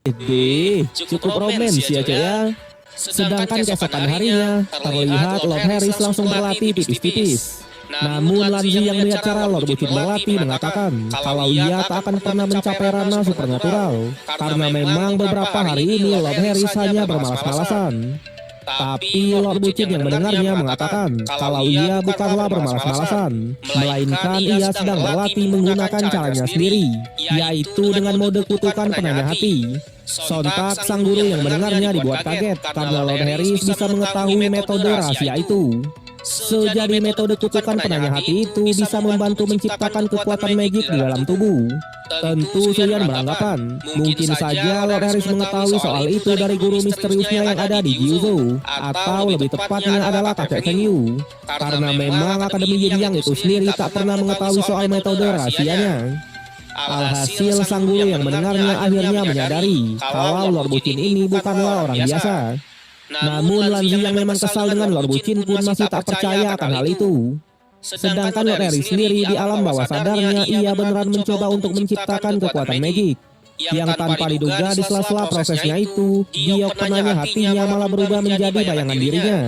Cukup romans ya cek ya. Sedangkan keesokan harinya, terlihat Lord Harris langsung berlatih tipis-tipis. Namun Lanzi yang melihat cara Lord Bucin berlatih mengatakan kalau ia tak akan pernah mencapai ranah supernatural. Karena memang beberapa hari ini Lord Harris hanya bermalas-malasan. Tapi Lord Bucin yang mendengarnya mengatakan kalau ia bukanlah bermalas-malasan, melainkan ia sedang berlatih menggunakan caranya sendiri, yaitu dengan mode kutukan penanya hati. Sontak sang guru yang mendengarnya dibuat kaget karena Lord Harris bisa mengetahui metode rahasia itu. Sejadi metode kutukan penanya hati itu bisa membantu menciptakan kekuatan magik di dalam tubuh. Tentu Suyan beranggapan mungkin saja Lord Harris mengetahui soal itu dari guru misteriusnya yang ada di Gyuzo, atau lebih tepatnya adalah kakek Feng Yu. Karena memang Akademi Yin Yang itu sendiri tak pernah mengetahui soal metode rahasianya. Alhasil sang guru yang mendengarnya akhirnya menyadari kalau Lord Bucin ini bukanlah orang biasa. Namun Lanzi yang memang kesal dengan Lord Bucin pun masih tak percaya akan hal itu. Sedangkan Lord Harris sendiri di alam bawah sadarnya ia beneran mencoba untuk menciptakan kekuatan magik. Yang tanpa diduga di sela-sela prosesnya itu, giok penanya hatinya malah berubah menjadi bayangan dirinya.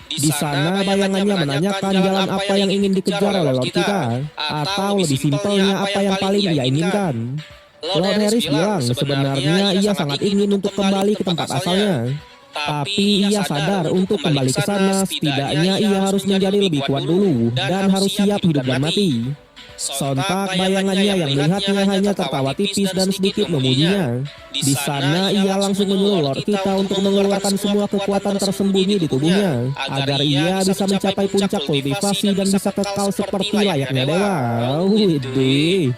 Di sana bayangannya menanyakan jalan apa yang ingin dikejar oleh Lord kita, atau lebih simpelnya apa yang paling ia inginkan. Lord Harris bilang sebenarnya ia sangat ingin untuk kembali ke tempat asalnya. Tapi ia sadar untuk kembali ke sana setidaknya ia harus menjadi lebih kuat dulu dan harus siap hidup dan mati. Sontak bayangannya yang melihatnya hanya tertawa tipis dan sedikit memujinya. Di sana ia langsung menyuruh Lord kita untuk mengeluarkan semua kekuatan tersembunyi di tubuhnya agar ia bisa mencapai puncak kultivasi dan bisa kekal seperti layaknya dewa. Widih.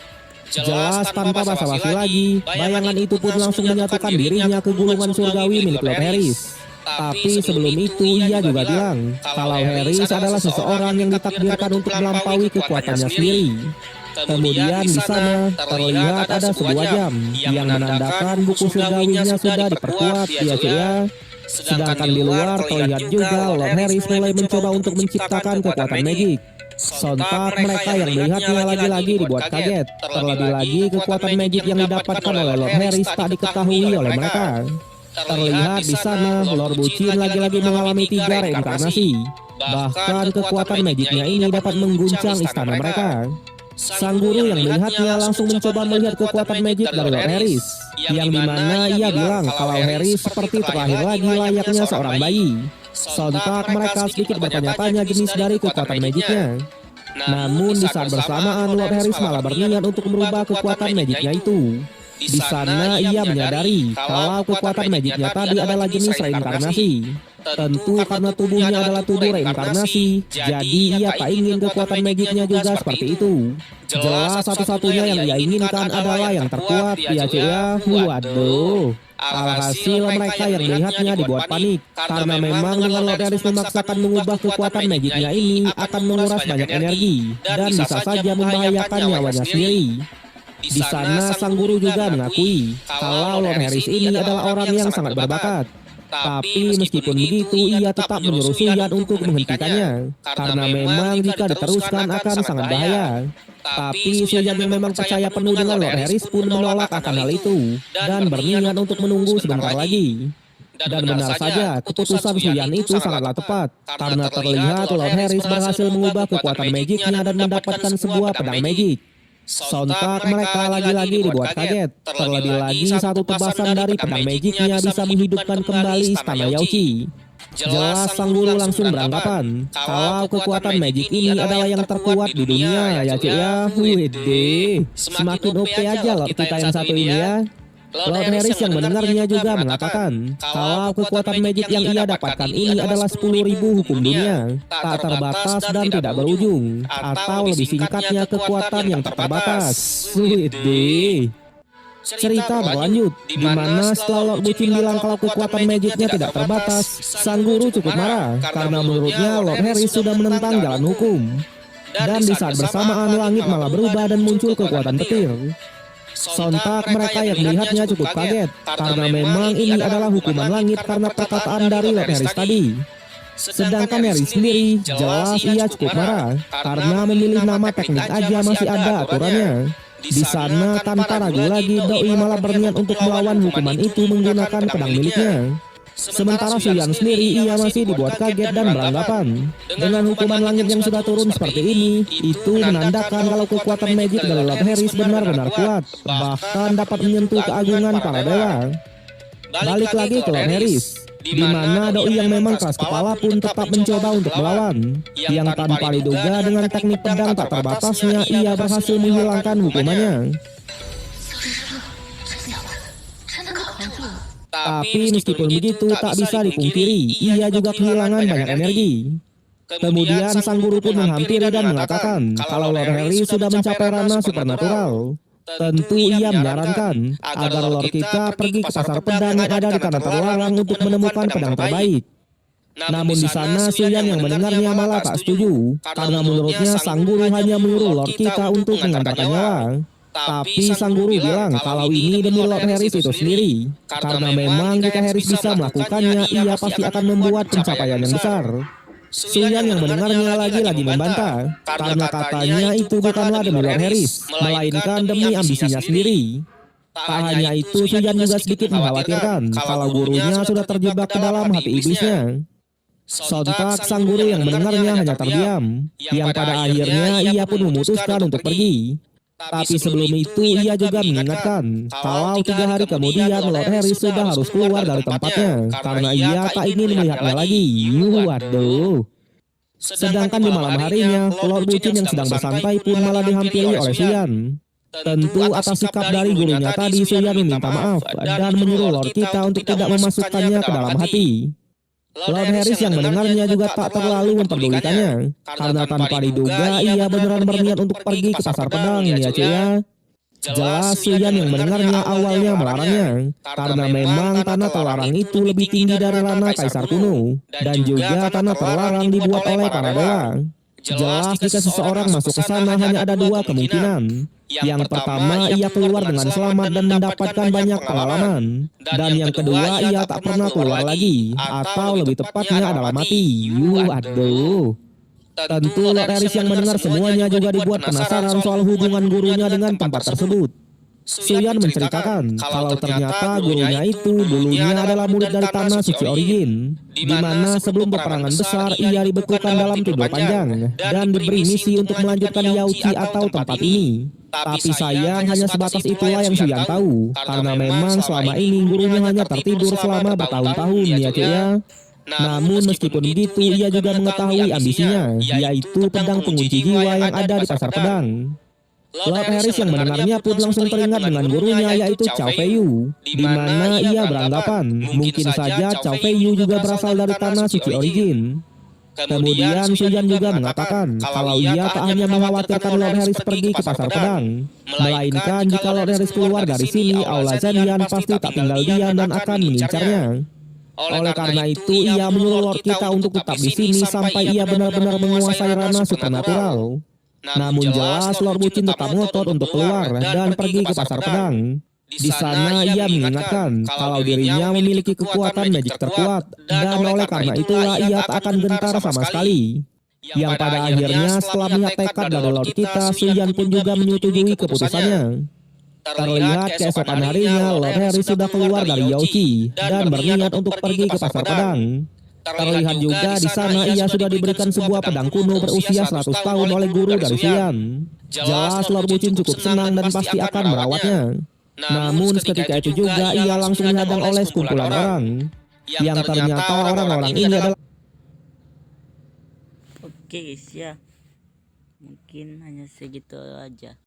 Jelas tanpa basa-basi lagi, bayangan itu pun langsung menyatukan dirinya ke gulungan surgawi milik Lord Harris. Tapi sebelum itu ia juga bilang kalau Harris adalah seseorang yang ditakdirkan untuk melampaui kekuatannya sendiri. Kemudian di sana terlihat ada sebuah jam yang menandakan buku surgawinya sudah diperkuat ya. Sedangkan di luar terlihat juga Lord Harris mulai mencoba untuk menciptakan kekuatan magik. Sontak mereka yang melihatnya lagi-lagi dibuat kaget. Terlebih lagi kekuatan magik yang didapatkan oleh Lord Harris tak diketahui oleh mereka. Terlihat di sana Lord Bucin lagi-lagi mengalami 3 reinkarnasi. Bahkan kekuatan magiknya ini dapat mengguncang istana mereka. Sang guru yang melihatnya langsung mencoba melihat kekuatan magik dari Lord Harris, yang dimana ia bilang kalau Harris seperti terlahir lagi layaknya seorang bayi. Sontak mereka sedikit bertanya-tanya jenis dari kekuatan magiknya. Namun di saat bersamaan Lord Harris malah berniat untuk merubah kekuatan magiknya itu. Di sana ia menyadari kalau kekuatan magiknya tadi adalah jenis reinkarnasi. Tentu karena tubuhnya adalah tubuh reinkarnasi, jadi ia tak ingin kekuatan magiknya juga seperti itu. Jelas satu-satunya yang ia inginkan adalah yang terkuat ya. Waduh. Alhasil mereka yang melihatnya dibuat panik, karena memang dengan Lord Harris memaksakan mengubah kekuatan magiknya ini akan menguras banyak energi, dan bisa saja membahayakan nyawanya sendiri. Di sana sang guru juga mengakui kalau Lord Harris ini adalah orang yang sangat berbakat. Tapi meskipun begitu ia tetap menyuruh Suyan untuk menghentikannya, karena memang jika diteruskan akan sangat bahaya. Tapi Suyan yang memang percaya penuh dengan Lord Harris pun menolak akan hal itu dan berniat untuk menunggu sebentar lagi. Dan benar saja keputusan Suyan itu sangatlah tepat, karena terlihat Lord Harris berhasil mengubah kekuatan magiknya dan mendapatkan sebuah pedang magik. Sontak mereka lagi-lagi dibuat kaget. Terlebih lagi satu tebasan dari pedang magiknya bisa menghidupkan kembali istana Yaoqi. Jelas sang guru langsung beranggapan kalau kekuatan magik ini adalah yang terkuat di dunia ya. Widih, semakin OP aja Lord kita yang satu ini ya. Lord Harris yang mendengarnya juga mengatakan kalau kekuatan magik yang ia dapatkan ini adalah 10.000 hukum dunia, tak terbatas dan tidak berujung, atau lebih singkatnya kekuatan yang tak terbatas. Widih. Cerita berlanjut, di mana setelah Lord Bucin bilang kalau kekuatan magiknya tidak terbatas, sang guru cukup marah karena menurutnya Lord Harris sudah menentang jalan hukum. Dan di saat bersamaan langit malah berubah dan muncul kekuatan petir. Sontak mereka yang melihatnya cukup kaget, karena memang ini adalah hukuman langit karena perkataan dari Lord Harris tadi. Sedangkan Harris sendiri, jelas ia cukup marah, karena memilih nama teknik aja masih ada aturannya. Di sana tanpa ragu lagi Doi malah berniat untuk melawan hukuman itu menggunakan pedang miliknya. Sementara Suyan sendiri ia masih dibuat kaget dan beranggapan dengan hukuman langit yang sudah turun seperti ini, itu menandakan kalau kekuatan magic dari Lord Harris benar-benar kuat, bahkan dapat menyentuh keagungan para dewa. Balik lagi ke Lord Harris, di mana Doi yang memang keras kepala pun tetap mencoba untuk melawan. Yang tanpa diduga dengan teknik pedang tak terbatasnya ia berhasil menghilangkan hukumannya. Tapi meskipun begitu tak bisa dipungkiri, ia juga kehilangan banyak energi. Kemudian sang guru pun menghampiri dan mengatakan kalau Lord Harry sudah mencapai ranah supernatural. Tentu ia menyarankan agar Lord kita pergi ke pasar pedang yang ada di tanah terlarang untuk menemukan pedang terbaik. Namun di sana Suyan yang mendengarnya malah tak setuju, karena menurutnya sang guru hanya menyuruh Lord kita untuk mengantarkan nyawa. Tapi sang guru bilang kalau ini demi Lord Harris itu sendiri, karena memang jika Harris bisa melakukannya, ia pasti akan membuat pencapaian yang besar. Suyan yang mendengarnya lagi-lagi membantah, karena katanya itu bukanlah demi Lord Harris, melainkan demi ambisinya sendiri. Tak hanya itu, Suyan juga sedikit mengkhawatirkan kalau gurunya sudah terjebak ke dalam hati iblisnya. Sontak sang guru yang mendengarnya hanya terdiam, yang pada akhirnya ia pun memutuskan untuk pergi. Tapi sebelum itu ia juga mengingatkan kalau 3 hari kemudian Lord Harris sudah harus keluar dari tempatnya karena ia tak ingin melihatnya lagi. Waduh. Sedangkan di malam harinya Lord Bucin yang sedang bersantai pun malah dihampiri oleh Suyan. Tentu atas sikap dari gurunya tadi Suyan meminta maaf dan menyuruh Lord kita untuk tidak memasukkannya ke dalam hati. Lord Harris yang mendengarnya juga tak terlalu memperdulikannya, karena tanpa diduga ia beneran berniat untuk pergi ke pasar pedang ya cuy ya. Jelas Suyan yang mendengarnya awalnya melarangnya, karena memang tanah terlarang itu lebih tinggi dari ranah Kaisar Kuno, dan juga tanah terlarang dibuat oleh para dewa. Jelas jika seseorang masuk ke sana hanya ada 2 kemungkinan. Yang pertama, ia keluar dengan selamat dan mendapatkan banyak pengalaman. Dan yang kedua, ia tak pernah keluar lagi. Atau lebih tepatnya adalah mati. Aduh. Tentu Lord Harris yang mendengar semuanya juga dibuat penasaran soal hubungan gurunya dengan tempat tersebut. Suyan menceritakan kalau ternyata gurunya itu dulunya adalah murid dari Tanah Suci Origin, di mana sebelum peperangan besar ia dibekukan dalam tidur panjang dan diberi misi untuk melanjutkan Yauci atau tempat ini. Tapi sayang hanya sebatas itulah yang Suyan tahu, karena memang selama ini gurunya hanya tertidur selama bertahun-tahun ya cuy ya. Namun meskipun begitu ia juga mengetahui ambisinya, yaitu pedang pengunci jiwa yang ada di pasar pedang. Lord Harris yang mendengarnya pun langsung teringat dengan gurunya yaitu Cao Feiyu, di mana ia beranggapan mungkin saja Cao Feiyu juga berasal dari Tanah Suci Origin. Kemudian Suyan juga mengatakan kalau ia tak hanya mengkhawatirkan Lord Harris pergi ke pasar pedang, melainkan jika Lord Harris keluar dari sini, Aula Zenian pasti tak tinggal diam dan akan mengincarnya. Oleh karena itu ia menyuruh Lord kita untuk tetap di sini sampai ia benar-benar menguasai ranah supernatural. Namun jelas Lord Bucin tetap ngotot untuk keluar dan pergi ke pasar pedang. Di sana ia mengingatkan kalau dirinya memiliki kekuatan magic terkuat dan oleh karena itulah ia tak akan gentar sama sekali. Yang pada akhirnya setelah melihat tekad dari Lord kita, Suyan pun juga menyetujui keputusannya. Terlihat keesokan harinya Lord Harry sudah keluar dari Yauci dan berniat untuk pergi ke pasar pedang. Terlihat juga di sana ia sudah diberikan sebuah pedang kuno berusia 100 tahun oleh guru dari Suyan. Jelas Lord Bucin cukup senang dan pasti akan merawatnya. Namun seketika itu juga ia langsung dihadang oleh sekumpulan orang, yang ternyata orang-orang ini adalah... Oke guys ya, mungkin hanya segitu aja.